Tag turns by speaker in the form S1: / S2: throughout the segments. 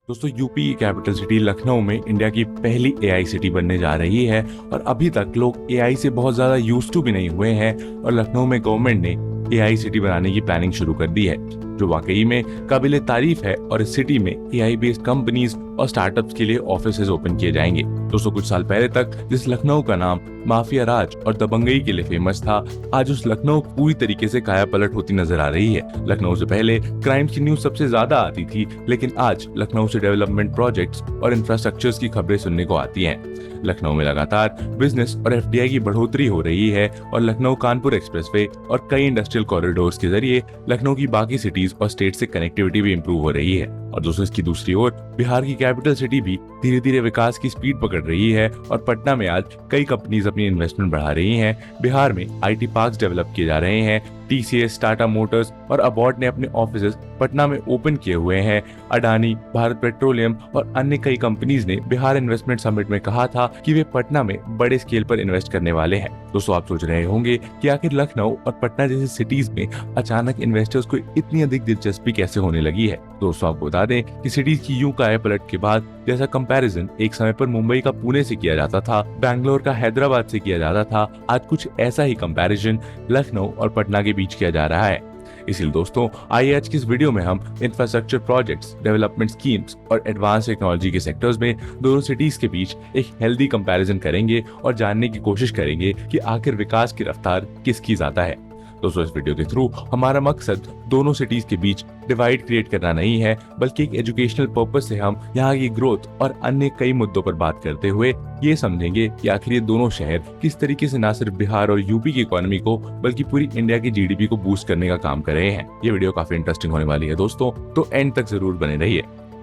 S1: दोस्तों यूपी की capital city Lucknow में इंडिया की पहली एआई सिटी बनने जा रही है और अभी तक लोग एआई से बहुत ज्यादा यूज्ड टू भी नहीं हुए हैं और लखनऊ में गवर्नमेंट ने एआई सिटी बनाने की प्लानिंग शुरू कर दी है जो वाकई में काबिले तारीफ है और इस सिटी में एआई बेस्ड कंपनीज और स्टार्टअप्स के लिए ऑफिसेज ओपन किए जाएंगे। दोस्तों कुछ साल पहले तक जिस लखनऊ का नाम माफिया राज और दबंगई के लिए फेमस था, आज उस लखनऊ पूरी तरीके से काया पलट होती नजर आ रही है। लखनऊ से पहले क्राइम्स की न्यूज सबसे ज्यादा आती थी, लेकिन आज लखनऊ से डेवलपमेंट प्रोजेक्ट्स और इंफ्रास्ट्रक्चर्स की खबरें सुनने को आती हैं। लखनऊ में लगातार बिजनेस और एफडीआई की बढ़ोतरी हो रही है और लखनऊ कानपुर एक्सप्रेसवे और कई इंडस्ट्रियल कॉरिडोर्स के जरिए लखनऊ की बाकी सिटीज और स्टेट से कनेक्टिविटी भी इंप्रूव हो रही है। और दोस्तों इसकी दूसरी ओर बिहार की कैपिटल सिटी भी धीरे धीरे विकास की स्पीड पकड़ रही है और पटना में आज कई कंपनीज अपनी इन्वेस्टमेंट बढ़ा रही हैं। बिहार में आईटी पार्क्स डेवलप किए जा रहे हैं। टीसीएस, टाटा मोटर्स और अबॉट ने अपने ऑफिसेज पटना में ओपन किए हुए हैं। अडानी, भारत पेट्रोलियम और अन्य कई कंपनीज ने बिहार इन्वेस्टमेंट समिट में कहा था कि वे पटना में बड़े स्केल पर इन्वेस्ट करने वाले हैं। दोस्तों आप सोच रहे होंगे कि आखिर लखनऊ और पटना जैसी सिटीज में अचानक इन्वेस्टर्स को इतनी अधिक दिलचस्पी कैसे होने लगी है। दोस्तों आपको बता दें कि सिटीज की यूं काया पलट के बाद जैसा कंपैरिजन एक समय पर मुंबई का पुणे से किया जाता था, बैंगलोर का हैदराबाद से किया जाता था, आज कुछ ऐसा ही कंपैरिजन लखनऊ और पटना के बीच किया जा रहा है। इसलिए दोस्तों आइए आज की इस वीडियो में हम इंफ्रास्ट्रक्चर प्रोजेक्ट्स, डेवलपमेंट स्कीम्स और एडवांस टेक्नोलॉजी के सेक्टर्स में दोनों सिटीज के बीच एक हेल्दी कंपैरिजन करेंगे और जानने की कोशिश करेंगे कि आखिर विकास की रफ्तार किसकी ज्यादा है। दोस्तों इस वीडियो के थ्रू हमारा मकसद दोनों सिटीज के बीच डिवाइड क्रिएट करना नहीं है, बल्कि एक एजुकेशनल पर्पस से हम यहाँ की ग्रोथ और अन्य कई मुद्दों पर बात करते हुए ये समझेंगे कि आखिर ये दोनों शहर किस तरीके से न सिर्फ बिहार और यूपी की इकोनॉमी को बल्कि पूरी इंडिया की जीडीपी को बूस्ट करने का काम कर रहे हैं। ये वीडियो काफी इंटरेस्टिंग होने वाली है दोस्तों, तो एंड तक जरूर बने रहिए।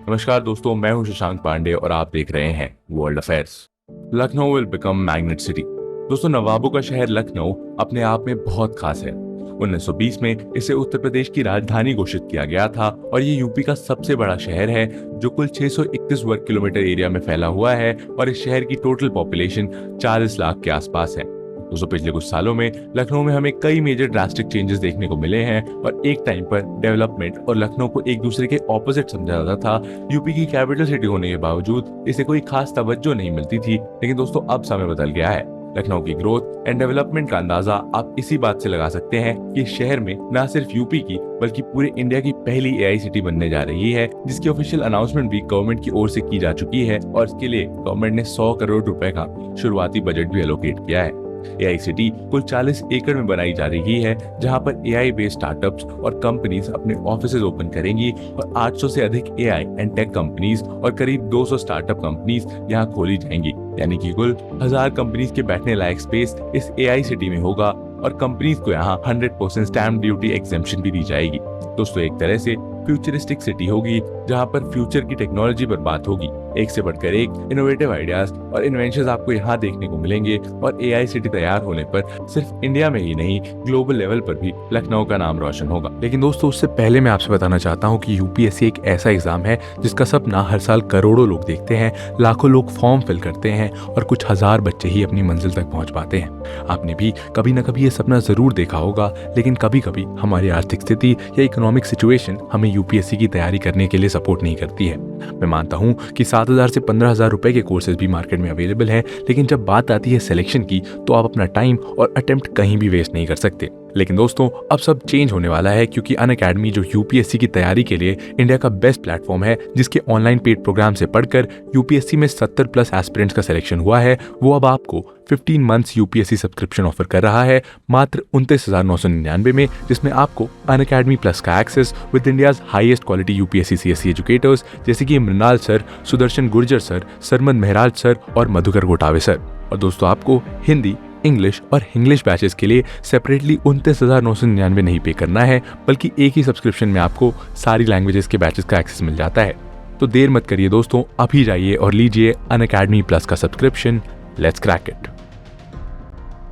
S1: नमस्कार दोस्तों, मैं हूँ शशांक पांडे और आप देख रहे हैं world affairs. Lucknow will become magnet city. दोस्तों नवाबों का शहर लखनऊ अपने आप में बहुत खास है। 1920 में इसे उत्तर प्रदेश की राजधानी घोषित किया गया था और ये यूपी का सबसे बड़ा शहर है जो कुल 631 वर्ग किलोमीटर एरिया में फैला हुआ है और इस शहर की टोटल पॉपुलेशन 40 लाख के आसपास है। दोस्तों पिछले कुछ सालों में लखनऊ में हमें कई मेजर ड्रास्टिक चेंजेस देखने को मिले हैं और एक टाइम पर डेवलपमेंट और लखनऊ को एक दूसरे के ऑपोजिट समझा जाता था। यूपी की कैपिटल सिटी होने के बावजूद इसे कोई खास तवज्जो नहीं मिलती थी, लेकिन दोस्तों अब समय बदल गया है। लखनऊ की ग्रोथ एंड डेवलपमेंट का अंदाजा आप इसी बात से लगा सकते हैं कि इस शहर में न सिर्फ यूपी की बल्कि पूरे इंडिया की पहली एआई सिटी बनने जा रही है, जिसकी ऑफिशियल अनाउंसमेंट भी गवर्नमेंट की ओर से की जा चुकी है और इसके लिए गवर्नमेंट ने 100 करोड़ रुपए का शुरुआती बजट भी एलोकेट किया है। एआई सिटी कुल 40 एकड़ में बनाई जा रही है, जहां पर एआई बेस्ड स्टार्टअप्स और कंपनीज अपने ऑफिसेज ओपन करेंगी और 800 से अधिक एआई एंड टेक कंपनीज और करीब 200 स्टार्टअप कंपनीज यहां खोली जाएंगी। यानी कि कुल 1000 कंपनीज के बैठने लायक स्पेस इस एआई सिटी में होगा और कंपनीज को यहाँ 100% स्टैम्प ड्यूटी एग्जेम्पशन भी दी जाएगी। दोस्तों एक तरह से फ्यूचरिस्टिक सिटी होगी जहां पर फ्यूचर की टेक्नोलॉजी पर बात होगी। एक से बढ़कर एक इनोवेटिव आइडियाज और इन्वेंशंस आपको यहाँ देखने को मिलेंगे और एआई सिटी तैयार होने पर सिर्फ इंडिया में ही नहीं ग्लोबल लेवल पर भी लखनऊ का नाम रोशन होगा। लेकिन दोस्तों उससे पहले मैं आपसे बताना चाहता हूँ कि यूपीएससी एक ऐसा एग्जाम है जिसका सपना हर साल करोड़ों लोग देखते हैं, लाखों लोग फॉर्म फिल करते हैं और कुछ हजार बच्चे ही अपनी मंजिल तक पहुंच पाते हैं। आपने भी कभी न कभी ये सपना जरूर देखा होगा, लेकिन कभी कभी हमारी आर्थिक स्थिति या इकोनॉमिक सिचुएशन हमें यूपीएससी की तैयारी करने के लिए सपोर्ट नहीं करती है। मैं मानता हूं कि 7,000 से 15,000 रुपए के कोर्सेज भी मार्केट में अवेलेबल हैं, लेकिन जब बात आती है सिलेक्शन की तो आप अपना टाइम और अटेम्प्ट कहीं भी वेस्ट नहीं कर सकते। लेकिन दोस्तों अब सब चेंज होने वाला है, क्योंकि अनअकैडमी जो यूपीएससी की तैयारी के लिए इंडिया का बेस्ट प्लेटफॉर्म है, जिसके ऑनलाइन पेड प्रोग्राम से पढ़कर यूपीएससी में 70 प्लस एस्पिरेंट्स का सिलेक्शन हुआ है, वो अब आपको 15 मंथ्स यूपीएससी सब्सक्रिप्शन ऑफर कर रहा है मात्र 29,999 में, जिसमें आपको अनअकैडमी प्लस का access with India's highest quality UPSC CSC educators जैसे कि Mrinal sir, Sudarshan Gurjar sir, Sarmad Mehraj sir और मधुकर गोटावे सर। और दोस्तों आपको हिंदी, इंग्लिश और इंग्लिश बैचेस के लिए सेपरेटली 29,999 नहीं पे करना है, बल्कि एक ही सब्सक्रिप्शन में आपको सारी लैंग्वेजेस के बैचेस का एक्सेस मिल जाता है। तो देर मत करिए दोस्तों, अभी जाइए और लीजिए अनअकैडमी प्लस का subscription. Let's crack it.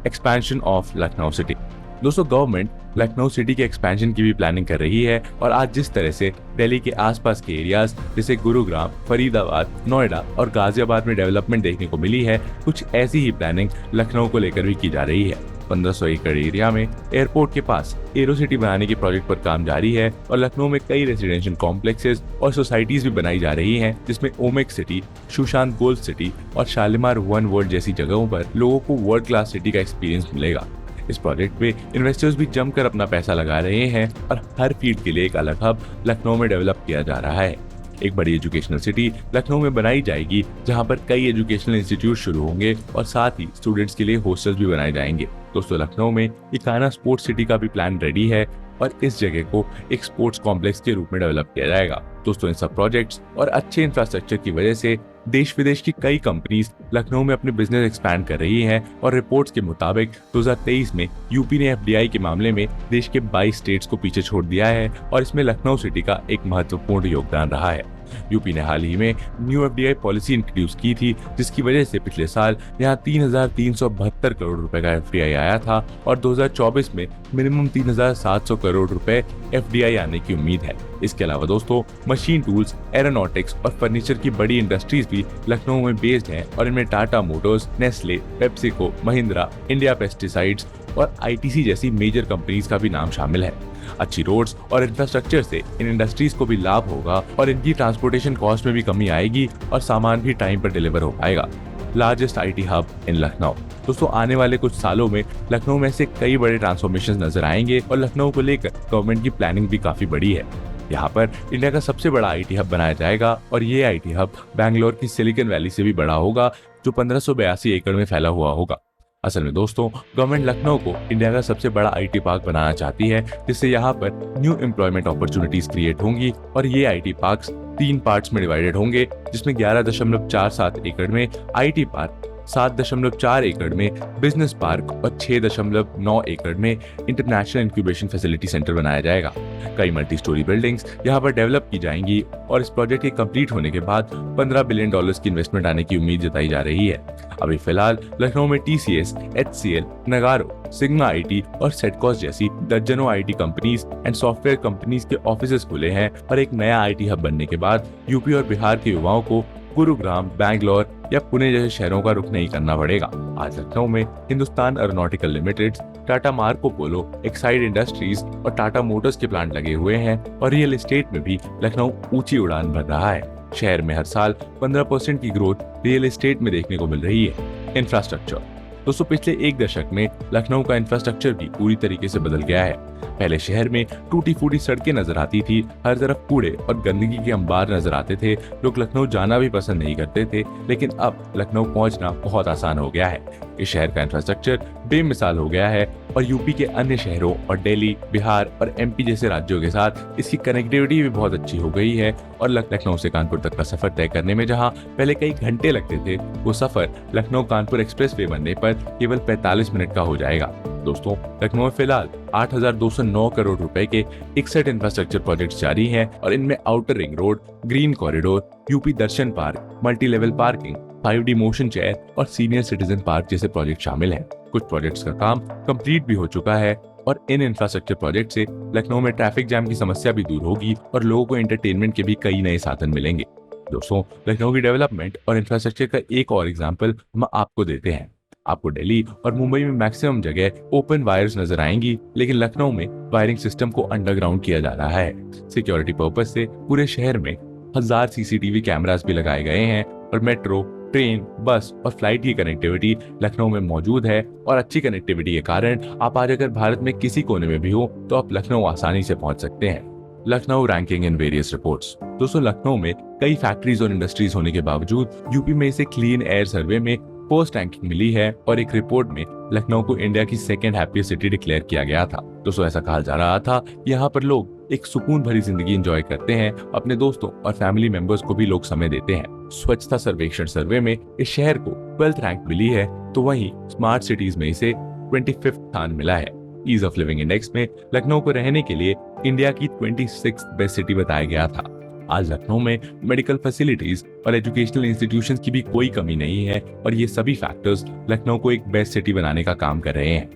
S1: Expansion of Lucknow city. दोस्तों गवर्नमेंट लखनऊ सिटी के एक्सपेंशन की भी प्लानिंग कर रही है और आज जिस तरह से दिल्ली के आसपास के एरियाज जैसे गुरुग्राम, फरीदाबाद, नोएडा और गाजियाबाद में डेवलपमेंट देखने को मिली है, कुछ ऐसी ही प्लानिंग लखनऊ को लेकर भी की जा रही है। 1500 एकड़ एरिया में एयरपोर्ट के पास एरो सिटी बनाने के प्रोजेक्ट पर काम जारी है और लखनऊ में कई रेजिडेंशियल कॉम्प्लेक्सेस और सोसाइटीज भी बनाई जा रही हैं, जिसमें ओमेक सिटी, सुशांत गोल्ड सिटी और शालीमार वन वर्ल्ड जैसी जगहों पर लोगों को वर्ल्ड क्लास सिटी का एक्सपीरियंस मिलेगा। इस प्रोजेक्ट में इन्वेस्टर्स भी जमकर अपना पैसा लगा रहे हैं और हर फील्ड के लिए एक अलग हब लखनऊ में डेवलप किया जा रहा है। एक बड़ी एजुकेशनल सिटी लखनऊ में बनाई जाएगी, जहां पर कई एजुकेशनल इंस्टीट्यूट शुरू होंगे और साथ ही स्टूडेंट्स के लिए हॉस्टल्स भी बनाए जाएंगे। दोस्तों, लखनऊ में इकाना स्पोर्ट्स सिटी का भी प्लान रेडी है और इस जगह को एक स्पोर्ट्स कॉम्प्लेक्स के रूप में डेवलप किया जाएगा। दोस्तों, इन सब प्रोजेक्ट्स और अच्छे इंफ्रास्ट्रक्चर की वजह से देश विदेश की कई कंपनीज लखनऊ में अपने बिजनेस एक्सपैंड कर रही हैं और रिपोर्ट्स के मुताबिक 2023 में यूपी ने एफडीआई के मामले में देश के 22 स्टेट्स को पीछे छोड़ दिया है और इसमें लखनऊ सिटी का एक महत्वपूर्ण योगदान रहा है। यूपी ने हाल ही में न्यू एफडीआई पॉलिसी इंट्रोड्यूस की थी, जिसकी वजह से पिछले साल यहाँ 3,372 करोड़ रुपए का एफडीआई आया था और 2024 में मिनिमम 3,700 करोड़ रुपए एफडीआई आने की उम्मीद है। इसके अलावा दोस्तों, मशीन टूल्स, एरोनॉटिक्स और फर्नीचर की बड़ी इंडस्ट्रीज भी लखनऊ में बेस्ड हैं और इनमें Tata Motors, Nestle, PepsiCo, Mahindra, India pesticides और आईटीसी जैसी मेजर कंपनीज का भी नाम शामिल है। अच्छी रोड्स और इंफ्रास्ट्रक्चर से इन इंडस्ट्रीज को भी लाभ होगा और इनकी ट्रांसपोर्टेशन कॉस्ट में भी कमी आएगी और सामान भी टाइम पर डिलीवर हो पाएगा। लार्जेस्ट आईटी हब इन लखनऊ। दोस्तों, आने वाले कुछ सालों में लखनऊ में से कई बड़े ट्रांसफॉर्मेशन नजर आएंगे और लखनऊ को लेकर गवर्नमेंट की प्लानिंग भी काफी बड़ी है। यहाँ पर इंडिया का सबसे बड़ा आईटी हब बनाया जाएगा और ये आईटी हब बैंगलोर की सिलिकॉन वैली से भी बड़ा होगा, जो 1582 एकड़ में फैला हुआ होगा। असल में दोस्तों, गवर्नमेंट लखनऊ को इंडिया का सबसे बड़ा आईटी पार्क बनाना चाहती है, जिससे यहाँ पर न्यू एम्प्लॉयमेंट अपॉर्चुनिटीज क्रिएट होंगी और ये आईटी पार्क्स 3 पार्ट्स में डिवाइडेड होंगे, जिसमें 11.47 एकड़ में आईटी पार्क, 7.4 एकड़ में बिजनेस पार्क और 6.9 एकड़ में इंटरनेशनल इंक्यूबेशन फैसिलिटी सेंटर बनाया जाएगा। कई मल्टी स्टोरी बिल्डिंग्स यहाँ पर डेवलप की जाएंगी और इस प्रोजेक्ट के कंप्लीट होने के बाद $15 बिलियन की इन्वेस्टमेंट आने की उम्मीद जताई जा रही है। अभी फिलहाल लखनऊ में टीसीएस, एचसीएल, नगारो, सिग्मा आईटी और सेटकॉस जैसी दर्जनों IT companies and software companies के ऑफिसेस खुले हैं और एक नया आईटी हब बनने के बाद यूपी और बिहार के युवाओं को गुरुग्राम, बैंगलोर या पुणे जैसे शहरों का रुख नहीं करना पड़ेगा। आज लखनऊ में Hindustan aeronautical limited, Tata Marco Polo, Exide industries और टाटा मोटर्स के प्लांट लगे हुए हैं और रियल एस्टेट में भी लखनऊ ऊंची उड़ान भर रहा है। शहर में हर साल 15% की ग्रोथ रियल एस्टेट में देखने को मिल रही है। इंफ्रास्ट्रक्चर। दोस्तों, पिछले एक दशक में लखनऊ का इंफ्रास्ट्रक्चर भी पूरी तरीके से बदल गया है। पहले शहर में टूटी फूटी सड़कें नजर आती थी, हर तरफ कूड़े और गंदगी के अंबार नजर आते थे, लोग लखनऊ जाना भी पसंद नहीं करते थे, लेकिन अब लखनऊ पहुंचना बहुत आसान हो गया है। इस शहर का इंफ्रास्ट्रक्चर बेमिसाल हो गया है और यूपी के अन्य शहरों और दिल्ली, बिहार और एमपी जैसे राज्यों के साथ इसकी कनेक्टिविटी भी बहुत अच्छी हो गई है और लखनऊ से कानपुर तक का सफर तय करने में जहां पहले कई घंटे लगते थे, वो सफर लखनऊ कानपुर एक्सप्रेसवे बनने पर केवल 45 मिनट का हो जाएगा। दोस्तों, लखनऊ में फिलहाल 8,209 करोड़ रुपए के 61 इंफ्रास्ट्रक्चर प्रोजेक्ट्स जारी हैं और इनमें outer ring road, green corridor, UP Darshan park, multi level parking, 5D motion chair और सीनियर सिटीजन पार्क जैसे प्रोजेक्ट शामिल हैं। कुछ प्रोजेक्ट्स का काम कंप्लीट भी हो चुका है और इन इंफ्रास्ट्रक्चर प्रोजेक्ट से लखनऊ में ट्रैफिक जैम की समस्या भी दूर होगी और लोगों को एंटरटेनमेंट के भी कई नए साधन मिलेंगे। दोस्तों, लखनऊ की डेवलपमेंट और इंफ्रास्ट्रक्चर का एक और एग्जाम्पल हम आपको देते हैं। आपको दिल्ली और मुंबई में मैक्सिमम जगह ओपन वायर्स नजर आएंगी, लेकिन लखनऊ में वायरिंग सिस्टम को अंडरग्राउंड किया जा रहा है। सिक्योरिटी पर्पज से पूरे शहर में 1000 सीसीटीवी कैमरास भी लगाए गए हैं और मेट्रो, ट्रेन, बस और फ्लाइट की कनेक्टिविटी लखनऊ में मौजूद है और अच्छी कनेक्टिविटी के कारण आप आज अगर भारत में किसी कोने में भी हो तो आप लखनऊ आसानी से पहुंच सकते हैं। Lucknow ranking in various reports. दोस्तों, लखनऊ में कई फैक्ट्रीज और इंडस्ट्रीज होने के बावजूद यूपी में इसे क्लीन एयर सर्वे में फर्स्ट रैंकिंग मिली है और एक रिपोर्ट में लखनऊ को इंडिया की सेकंड हैप्पीएस्ट सिटी डिक्लेयर किया गया था। दोस्तों, ऐसा कहा जा रहा था यहाँ पर लोग एक सुकून भरी जिंदगी एंजॉय करते हैं, अपने दोस्तों और फैमिली मेंबर्स को भी लोग समय देते हैं। स्वच्छता सर्वेक्षण सर्वे में इस शहर को 12th रैंक मिली है, तो वहीं स्मार्ट सिटीज में इसे 25th स्थान मिला है। ईज ऑफ लिविंग इंडेक्स में लखनऊ को रहने के लिए इंडिया की 26th बेस्ट सिटी बताया गया था। आज लखनऊ में मेडिकल फैसिलिटीज और एजुकेशनल इंस्टीट्यूशंस की भी कोई कमी नहीं है और ये सभी फैक्टर्स लखनऊ को एक बेस्ट सिटी बनाने का काम कर रहे हैं।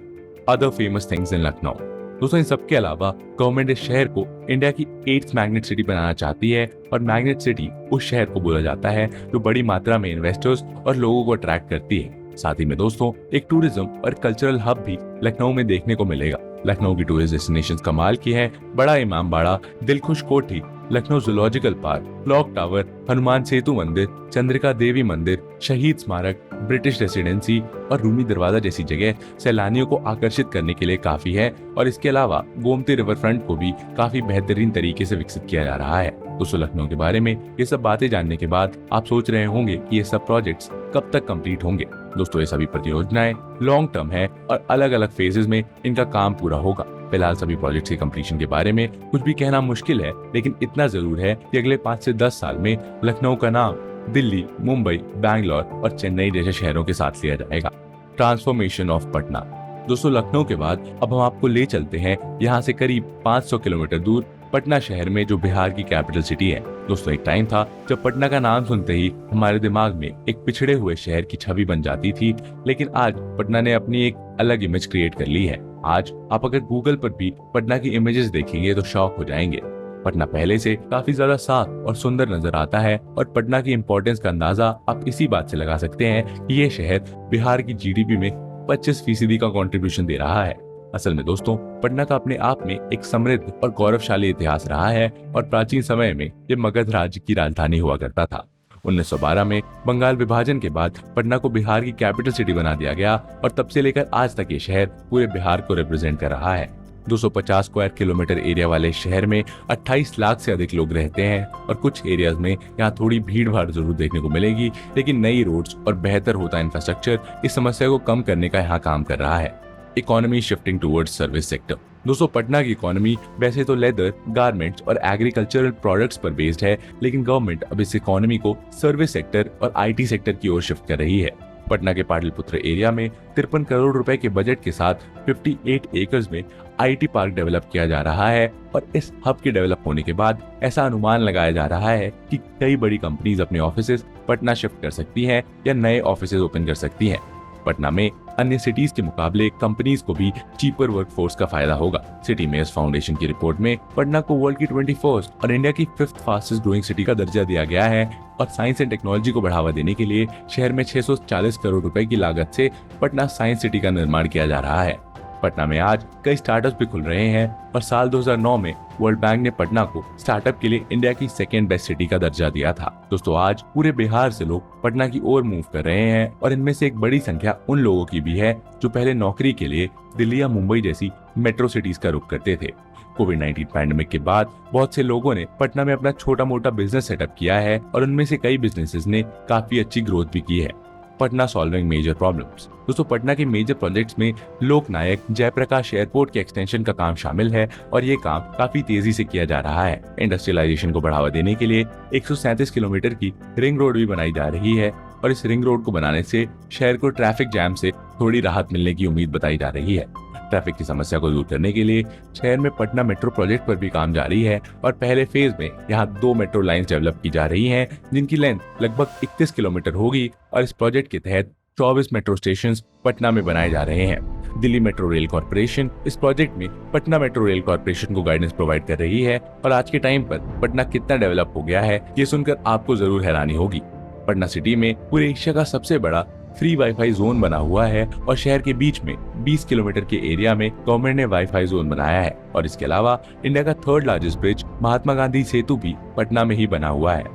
S1: Other famous things in Lucknow. दोस्तों, इन सबके अलावा गवर्नमेंट इस शहर को इंडिया की 8th मैग्नेट सिटी बनाना चाहती है और मैग्नेट सिटी उस शहर को बोला जाता है जो बड़ी मात्रा में इन्वेस्टर्स और लोगों को अट्रैक्ट करती है। साथ ही में दोस्तों एक टूरिज्म और कल्चरल हब भी लखनऊ में देखने को मिलेगा। लखनऊ की टूरिस्ट डेस्टिनेशंस कमाल की हैं। बड़ा Imambara, Dilkhush Kothi, Lucknow zoological park, clock tower, Hanuman Setu Mandir, Chandrika देवी मंदिर, शहीद स्मारक, ब्रिटिश रेसिडेंसी और रूमी दरवाजा जैसी जगह सैलानियों को आकर्षित करने के लिए काफी है। और इसके अलावा गोमती रिवर फ्रंट को भी काफी बेहतरीन तरीके से विकसित किया जा रहा है। दोस्तों लखनऊ के बारे में ये सब बातें जानने के बाद आप सोच रहे होंगे कि ये सब प्रोजेक्ट्स कब तक कंप्लीट होंगे। दोस्तों ये सभी परियोजनाएं लॉन्ग टर्म है और अलग अलग फेजेस में इनका काम पूरा होगा। फिलहाल सभी प्रोजेक्ट्स के कंप्लीशन के बारे में कुछ भी कहना मुश्किल है, लेकिन इतना जरूर है कि अगले 5 से 10 साल में लखनऊ का नाम दिल्ली, मुंबई, बैंगलोर और चेन्नई जैसे शहरों के साथ लिया जाएगा। Transformation of Patna. दोस्तों लखनऊ के बाद अब हम आपको ले चलते हैं यहाँ से करीब 500 किलोमीटर दूर पटना शहर में, जो बिहार की कैपिटल सिटी है। दोस्तों एक टाइम था जब पटना का नाम सुनते ही हमारे दिमाग में एक पिछड़े हुए शहर की छवि बन जाती थी, लेकिन आज पटना ने अपनी एक अलग इमेज क्रिएट कर ली है। आज आप अगर गूगल पर भी पटना की इमेजेस देखेंगे तो शॉक हो जाएंगे। पटना पहले से काफी ज्यादा साफ और सुंदर नजर आता है और पटना की इंपॉर्टेंस का अंदाजा आप इसी बात से लगा सकते हैं कि ये शहर बिहार की जीडीपी में 25% का कंट्रीब्यूशन दे रहा है। असल में दोस्तों पटना का अपने आप में एक समृद्ध और गौरवशाली इतिहास रहा है और प्राचीन समय में ये मगध राज्य की राजधानी हुआ करता था। 1912 में बंगाल विभाजन के बाद पटना को बिहार की कैपिटल सिटी बना दिया गया और तब से लेकर आज तक ये शहर पूरे बिहार को रिप्रेजेंट कर रहा है। 250 स्क्वायर किलोमीटर एरिया वाले शहर में 28 लाख से अधिक लोग रहते हैं और कुछ एरियाज में यहाँ थोड़ी भीड़ भाड़ जरूर देखने को मिलेगी, लेकिन नई रोड्स और बेहतर होता इंफ्रास्ट्रक्चर इस समस्या को कम करने का यहाँ काम कर रहा है। Economy shifting towards service sector. दोस्तों पटना की इकोनॉमी वैसे तो लेदर, गारमेंट्स और एग्रीकल्चरल प्रोडक्ट्स पर बेस्ड है, लेकिन गवर्नमेंट अब इस इकोनॉमी को सर्विस सेक्टर और आईटी सेक्टर की ओर शिफ्ट कर रही है। पटना के पाटलिपुत्र एरिया में 53 करोड़ रुपए के बजट के साथ 58 एकर्स में आईटी पार्क डेवलप किया जा रहा है और इस हब के डेवलप होने के बाद ऐसा अनुमान लगाया जा रहा है कि कई बड़ी कंपनीज अपने ऑफिसेज पटना शिफ्ट कर सकती हैं या नए ऑफिसेज ओपन कर सकती हैं। पटना में अन्य सिटीज के मुकाबले कंपनीज को भी चीपर वर्कफोर्स का फायदा होगा। सिटी मेयर्स फाउंडेशन की रिपोर्ट में पटना को वर्ल्ड की 21st और इंडिया की 5th फास्टेस्ट ग्रोइंग सिटी का दर्जा दिया गया है और साइंस एंड टेक्नोलॉजी को बढ़ावा देने के लिए शहर में 640 करोड़ रुपए की लागत से पटना साइंस सिटी का निर्माण किया जा रहा है। पटना में आज कई स्टार्टअप्स भी खुल रहे हैं और साल 2009 में वर्ल्ड बैंक ने पटना को स्टार्टअप के लिए इंडिया की 2nd बेस्ट सिटी का दर्जा दिया था। दोस्तों आज पूरे बिहार से लोग पटना की ओर मूव कर रहे हैं और इनमें से एक बड़ी संख्या उन लोगों की भी है जो पहले नौकरी के लिए दिल्ली या मुंबई जैसी मेट्रो सिटीज का रुख करते थे। कोविड-19 पैंडेमिक के बाद बहुत से लोगों ने पटना में अपना छोटा मोटा बिजनेस सेटअप किया है और उनमें से कई बिजनेसेस ने काफी अच्छी ग्रोथ भी की है। Patna solving major problems. दोस्तों पटना के मेजर प्रोजेक्ट्स में लोकनायक जयप्रकाश एयरपोर्ट के एक्सटेंशन का काम शामिल है और ये काम काफी तेजी से किया जा रहा है। इंडस्ट्रियलाइजेशन को बढ़ावा देने के लिए 137 किलोमीटर की रिंग रोड भी बनाई जा रही है और इस रिंग रोड को बनाने से शहर को ट्रैफिक जैम से थोड़ी राहत मिलने की उम्मीद बताई जा रही है। ट्रैफिक की समस्या को दूर करने के लिए शहर में पटना मेट्रो प्रोजेक्ट पर भी काम जारी है और पहले फेज में यहाँ 2 मेट्रो लाइंस डेवलप की जा रही हैं, जिनकी लेंथ लगभग 31 किलोमीटर होगी और इस प्रोजेक्ट के तहत 24 मेट्रो स्टेशन पटना में बनाए जा रहे हैं। दिल्ली मेट्रो रेल कॉर्पोरेशन इस प्रोजेक्ट में पटना मेट्रो रेल कॉर्पोरेशन को गाइडेंस प्रोवाइड कर रही है और आज के टाइम पर पटना कितना डेवलप हो गया है ये सुनकर आपको जरूर हैरानी होगी। पटना सिटी में पूरे एशिया का सबसे बड़ा फ्री वाईफाई जोन बना हुआ है और शहर के बीच में 20 किलोमीटर के एरिया में गवर्नमेंट ने वाईफाई जोन बनाया है और इसके अलावा इंडिया का 3rd largest bridge Mahatma Gandhi सेतु भी पटना में ही बना हुआ है।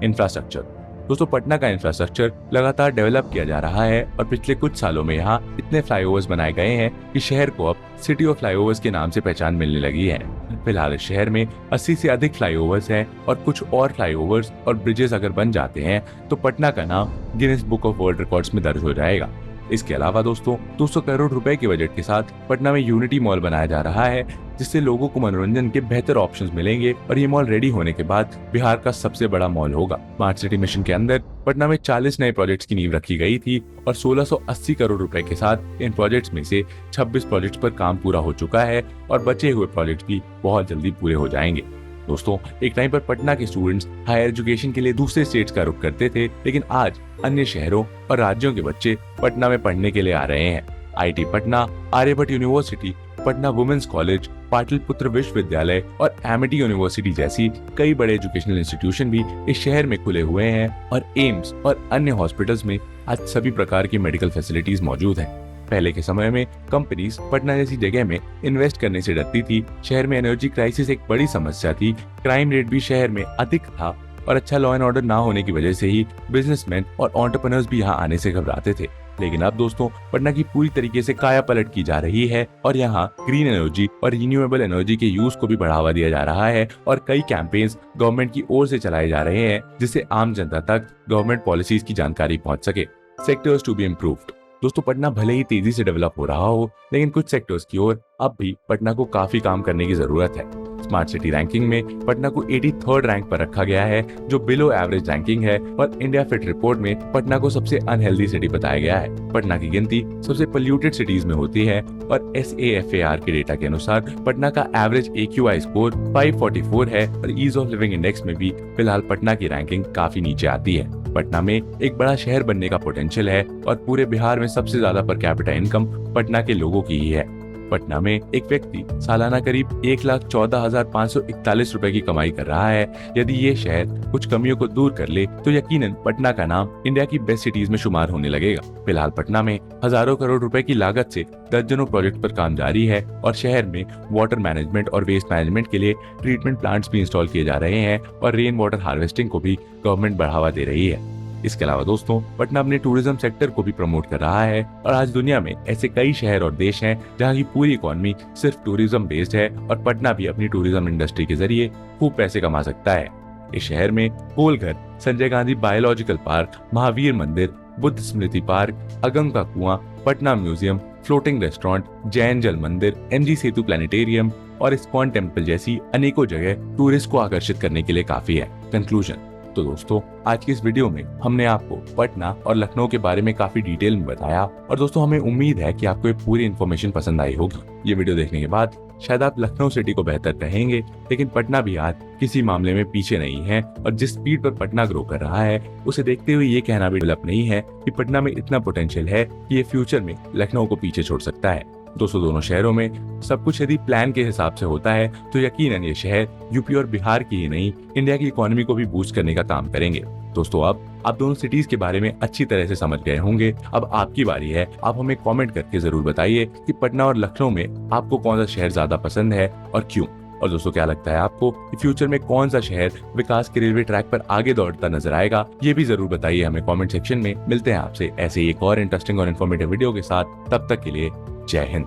S1: इंफ्रास्ट्रक्चर। दोस्तों पटना का इंफ्रास्ट्रक्चर लगातार डेवलप किया जा रहा है और पिछले कुछ सालों में यहाँ इतने फ्लाईओवर्स बनाए गए हैं कि शहर को अब सिटी ऑफ फ्लाईओवर्स के नाम से पहचान मिलने लगी है। फिलहाल इस शहर में 80 से अधिक फ्लाईओवर्स हैं और कुछ और फ्लाईओवर्स और ब्रिजेस अगर बन जाते हैं तो पटना का नाम Guinness book of world records में दर्ज हो जाएगा। इसके अलावा दोस्तों 200 करोड़ रुपए के बजट के साथ पटना में यूनिटी मॉल बनाया जा रहा है, जिससे लोगों को मनोरंजन के बेहतर ऑप्शंस मिलेंगे और ये मॉल रेडी होने के बाद बिहार का सबसे बड़ा मॉल होगा। स्मार्ट सिटी मिशन के अंदर पटना में 40 नए प्रोजेक्ट्स की नींव रखी गई थी और 1680 करोड़ रुपए के साथ इन प्रोजेक्ट्स में से 26 प्रोजेक्ट्स पर काम पूरा हो चुका है और बचे हुए प्रोजेक्ट्स भी बहुत जल्दी पूरे हो जाएंगे। दोस्तों एक टाइम पर पटना के स्टूडेंट्स हायर एजुकेशन के लिए दूसरे स्टेट्स का रुख करते थे, लेकिन आज अन्य शहरों और राज्यों के बच्चे पटना में पढ़ने के लिए आ रहे हैं। IT Patna, Aryabhatta university, Patna women's college, Pataliputra Vishwavidyalaya और एमिटी यूनिवर्सिटी जैसी कई बड़े एजुकेशनल इंस्टीट्यूशन भी इस शहर में खुले हुए हैं और एम्स और अन्य हॉस्पिटल्स में आज सभी प्रकार की मेडिकल फैसिलिटीज मौजूद हैं। पहले के समय में कंपनीज पटना जैसी जगह में इन्वेस्ट करने से डरती थी। शहर में एनर्जी क्राइसिस एक बड़ी समस्या थी। क्राइम रेट भी शहर में अधिक था और अच्छा लॉ एंड ऑर्डर ना होने की वजह से ही बिजनेसमैन और एंटरप्रेन्योर्स भी यहाँ आने से घबराते थे। लेकिन अब दोस्तों पटना की पूरी तरीके से काया पलट की जा रही है और यहाँ ग्रीन एनर्जी और रिन्यूएबल एनर्जी के यूज को भी बढ़ावा दिया जा रहा है और कई कैंपेन्स गवर्नमेंट की ओर से चलाए जा रहे हैं जिससे आम जनता तक गवर्नमेंट पॉलिसीज की जानकारी पहुंच सके। Sectors to be improved. दोस्तों पटना भले ही तेजी से डेवलप हो रहा हो, लेकिन कुछ सेक्टर्स की ओर अब भी पटना को काफी काम करने की जरूरत है। स्मार्ट सिटी रैंकिंग में पटना को 83rd रैंक पर रखा गया है, जो बिलो एवरेज रैंकिंग है और इंडिया फिट रिपोर्ट में पटना को सबसे अनहेल्दी सिटी बताया गया है। पटना की गिनती सबसे पोल्यूटेड सिटीज में होती है और SAFAR के डेटा के अनुसार पटना का एवरेज AQI स्कोर 544 है और ईज ऑफ लिविंग इंडेक्स में भी फिलहाल पटना की रैंकिंग काफी नीचे आती है। पटना में एक बड़ा शहर बनने का पोटेंशियल है और पूरे बिहार में सबसे ज्यादा पर कैपिटा इनकम पटना के लोगों की ही है। पटना में एक व्यक्ति सालाना करीब 1,14,541 रुपए की कमाई कर रहा है। यदि ये शहर कुछ कमियों को दूर कर ले तो यकीनन पटना का नाम इंडिया की बेस्ट सिटीज में शुमार होने लगेगा। फिलहाल पटना में हजारों करोड़ रुपए की लागत से दर्जनों प्रोजेक्ट पर काम जारी है और शहर में वाटर मैनेजमेंट और वेस्ट मैनेजमेंट के लिए ट्रीटमेंट प्लांट्स भी इंस्टॉल किए जा रहे हैं और रेन वाटर हार्वेस्टिंग को भी गवर्नमेंट बढ़ावा दे रही है। इसके अलावा दोस्तों पटना अपने टूरिज्म सेक्टर को भी प्रमोट कर रहा है और आज दुनिया में ऐसे कई शहर और देश हैं जहां की पूरी इकोनॉमी सिर्फ टूरिज्म बेस्ड है और पटना भी अपनी टूरिज्म इंडस्ट्री के जरिए खूब पैसे कमा सकता है। इस शहर में गोलघर, संजय गांधी बायोलॉजिकल पार्क, महावीर मंदिर, बुद्ध स्मृति पार्क, अगम का कुआं, Patna museum, floating restaurant, Jain जल मंदिर, MG सेतु प्लानिटेरियम और इस्कॉन टेम्पल जैसी अनेकों जगह टूरिस्ट को आकर्षित करने के लिए काफी है। कंक्लूजन। तो दोस्तों आज की इस वीडियो में हमने आपको पटना और लखनऊ के बारे में काफी डिटेल में बताया और दोस्तों हमें उम्मीद है कि आपको ये पूरी इन्फॉर्मेशन पसंद आई होगी। ये वीडियो देखने के बाद शायद आप लखनऊ सिटी को बेहतर कहेंगे, लेकिन पटना भी आज किसी मामले में पीछे नहीं है और जिस स्पीड पर पटना ग्रो कर रहा है उसे देखते हुए ये कहना भी गलत नहीं है कि पटना में इतना पोटेंशियल है कि ये फ्यूचर में लखनऊ को पीछे छोड़ सकता है। दोस्तों दोनों शहरों में सब कुछ यदि प्लान के हिसाब से होता है तो यकीनन ये शहर यूपी और बिहार की ही नहीं इंडिया की इकोनॉमी को भी बूस्ट करने का काम करेंगे। दोस्तों अब आप दोनों सिटीज के बारे में अच्छी तरह से समझ गए होंगे। अब आपकी बारी है, आप हमें कमेंट करके जरूर बताइए कि पटना और लखनऊ में आपको कौन सा शहर ज्यादा पसंद है और क्यों। और दोस्तों क्या लगता है आपको कि फ्यूचर में कौन सा शहर विकास के रेलवे ट्रैक पर आगे दौड़ता नजर आएगा, ये भी जरूर बताइए हमें कमेंट सेक्शन में। मिलते हैं आपसे ऐसे ही एक और इंटरेस्टिंग और इन्फॉर्मेटिव वीडियो के साथ, तब तक के लिए जय हिंद।